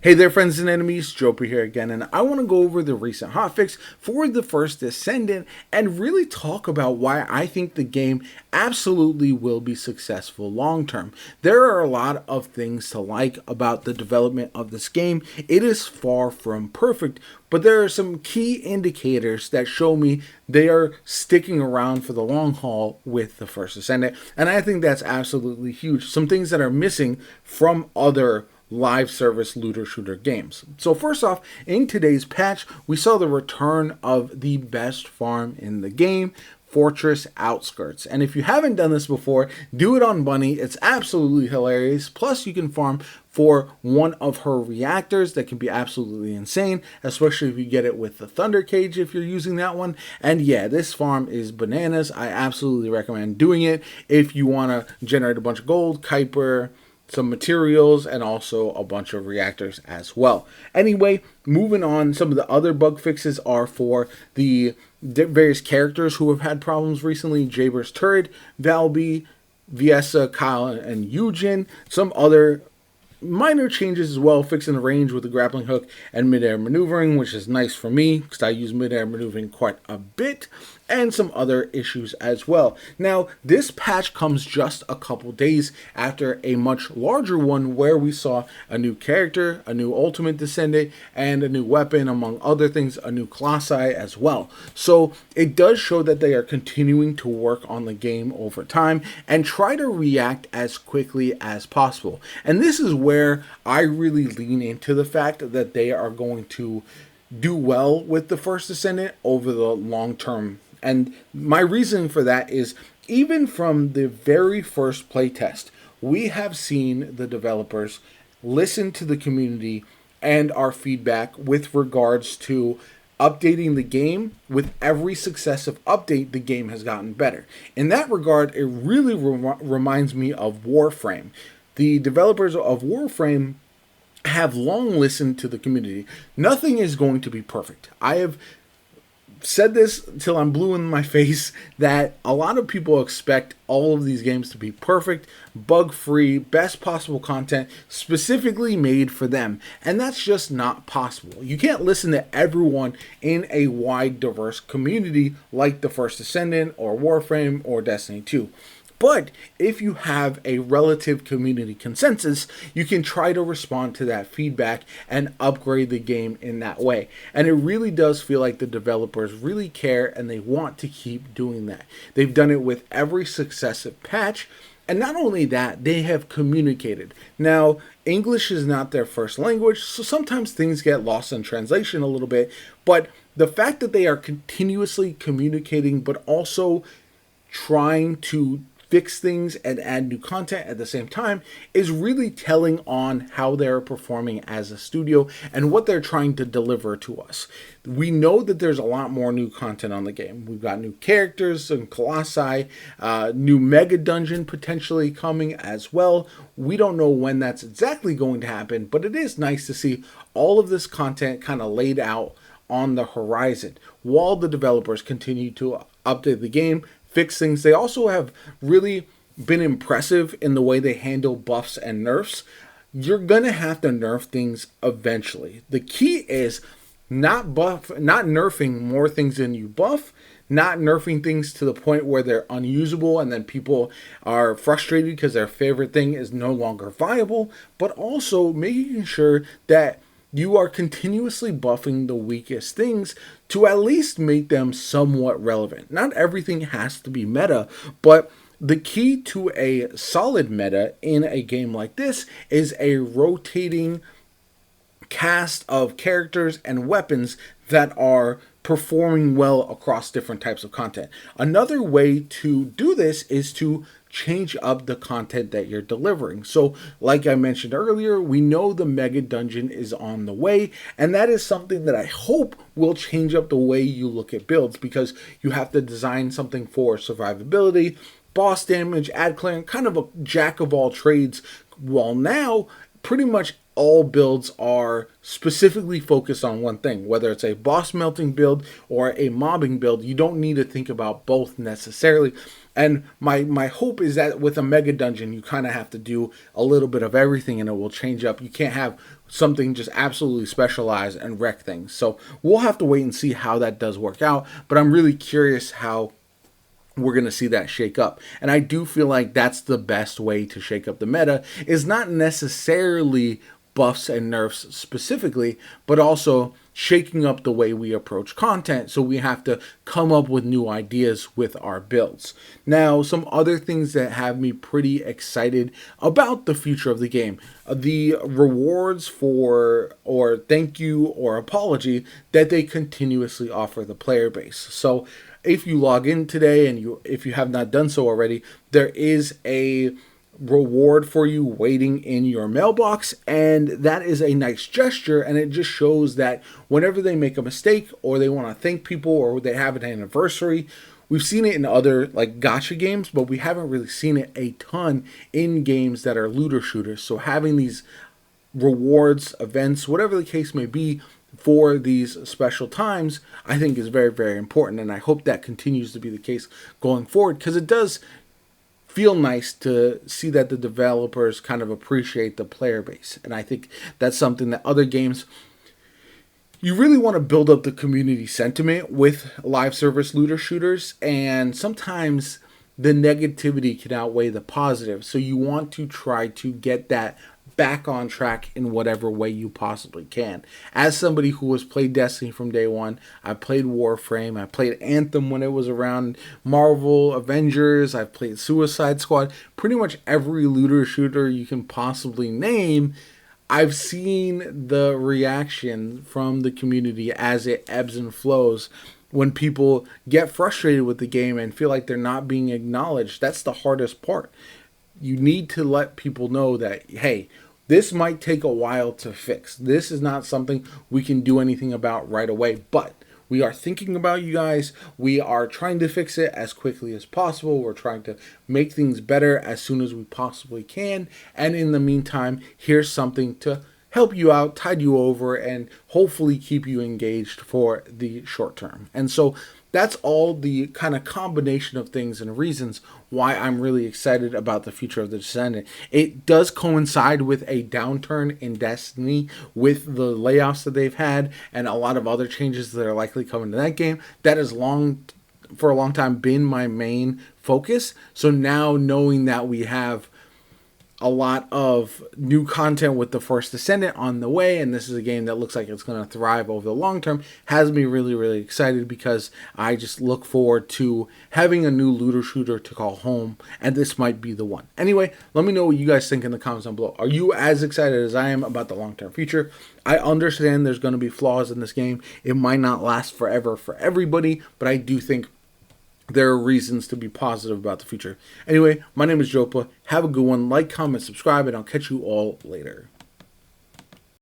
Hey there friends and enemies, JoPa here again, and I want to go over the recent hotfix for the First Descendant and really talk about why I think the game absolutely will be successful long term. There are a lot of things to like about the development of this game. It is far from perfect, but there are some key indicators that show me they are sticking around for the long haul with the First Descendant, and I think that's absolutely huge. Some things that are missing from other live service looter shooter games. So first off, in today's patch, we saw the return of the best farm in the game, Fortress Outskirts. And if you haven't done this before, do it on Bunny. It's absolutely hilarious. Plus, you can farm for one of her reactors that can be absolutely insane, especially if you get it with the Thunder Cage if you're using that one. And yeah, this farm is bananas. I absolutely recommend doing it if you want to generate a bunch of gold, Kuiper, some materials, and also a bunch of reactors as well. Anyway, moving on, some of the other bug fixes are for the various characters who have had problems recently: Jaber's Turret, Valby, Viessa, Kyle, and Eugen. Some other minor changes as well, fixing the range with the grappling hook and mid-air maneuvering, which is nice for me because I use mid-air maneuvering quite a bit, and some other issues as well. Now, this patch comes just a couple days after a much larger one where we saw a new character, a new ultimate descendant, and a new weapon, among other things, a new Colossi as well. So it does show that they are continuing to work on the game over time and try to react as quickly as possible. And this is where I really lean into the fact that they are going to do well with the First Descendant over the long term. And my reason for that is, even from the very first playtest, we have seen the developers listen to the community and our feedback with regards to updating the game. With every successive update, the game has gotten better. In that regard, it really reminds me of Warframe. The developers of Warframe have long listened to the community. Nothing is going to be perfect. I have said this till I'm blue in my face, that a lot of people expect all of these games to be perfect, bug-free, best possible content specifically made for them, and that's just not possible. You can't listen to everyone in a wide, diverse community like the First Descendant or Warframe or Destiny 2. But if you have a relative community consensus, you can try to respond to that feedback and upgrade the game in that way. And it really does feel like the developers really care and they want to keep doing that. They've done it with every successive patch. And not only that, they have communicated. Now, English is not their first language, so sometimes things get lost in translation a little bit. But the fact that they are continuously communicating, but also trying to fix things and add new content at the same time, is really telling on how they're performing as a studio and what they're trying to deliver to us. We know that there's a lot more new content on the game. We've got new characters and Colossi, new mega dungeon potentially coming as well. We don't know when that's exactly going to happen, but it is nice to see all of this content kind of laid out on the horizon while the developers continue to update the game, fix things. They also have really been impressive in the way they handle buffs and nerfs. You're gonna have to nerf things eventually. The key is not nerfing more things than you buff, not nerfing things to the point where they're unusable and then people are frustrated because their favorite thing is no longer viable, but also making sure that you are continuously buffing the weakest things to at least make them somewhat relevant. Not everything has to be meta, but the key to a solid meta in a game like this is a rotating cast of characters and weapons that are performing well across different types of content. Another way to do this is to change up the content that you're delivering. So like I mentioned earlier, we know the mega dungeon is on the way, and that is something that I hope will change up the way you look at builds, because you have to design something for survivability, boss damage, ad clearance, kind of a jack of all trades. While now pretty much all builds are specifically focused on one thing. Whether it's a boss melting build or a mobbing build, you don't need to think about both necessarily. And my hope is that with a mega dungeon, you kind of have to do a little bit of everything and it will change up. You can't have something just absolutely specialized and wreck things. So we'll have to wait and see how that does work out. But I'm really curious how we're going to see that shake up. And I do feel like that's the best way to shake up the meta, is not necessarily buffs and nerfs specifically, but also shaking up the way we approach content. So we have to come up with new ideas with our builds. Now, some other things that have me pretty excited about the future of the game: the rewards for, or thank you or apology, that they continuously offer the player base. So if you log in today, and if you have not done so already, there is a reward for you waiting in your mailbox, and that is a nice gesture, and it just shows that whenever they make a mistake or they want to thank people or they have an anniversary. We've seen it in other like gacha games, but we haven't really seen it a ton in games that are looter shooters. So having these rewards, events, whatever the case may be, for these special times, I think is very, very important. And I hope that continues to be the case going forward, because it does feel nice to see that the developers kind of appreciate the player base. And I think that's something that other games, you really want to build up the community sentiment with live service looter shooters. And sometimes the negativity can outweigh the positive. So you want to try to get that back on track in whatever way you possibly can. As somebody who has played Destiny from day one, I played Warframe, I played Anthem when it was around, Marvel, Avengers, I've played Suicide Squad, pretty much every looter shooter you can possibly name. I've seen the reaction from the community as it ebbs and flows. When people get frustrated with the game and feel like they're not being acknowledged, that's the hardest part. You need to let people know that, hey, this might take a while to fix. This is not something we can do anything about right away, but we are thinking about you guys. We are trying to fix it as quickly as possible. We're trying to make things better as soon as we possibly can. And in the meantime, here's something to help you out, tide you over, and hopefully keep you engaged for the short term. And so that's all the kind of combination of things and reasons why I'm really excited about the future of the Descendant. It does coincide with a downturn in Destiny with the layoffs that they've had and a lot of other changes that are likely coming to that game. That has for a long time been my main focus. So now knowing that we have a lot of new content with the First Descendant on the way, and this is a game that looks like it's going to thrive over the long term, has me really, really excited, because I just look forward to having a new looter shooter to call home, and this might be the one. Anyway, let me know what you guys think in the comments down below. Are you as excited as I am about the long-term future? I understand there's going to be flaws in this game. It might not last forever for everybody, but I do think there are reasons to be positive about the future. Anyway, my name is JoPa. Have a good one. Like, comment, subscribe, and I'll catch you all later.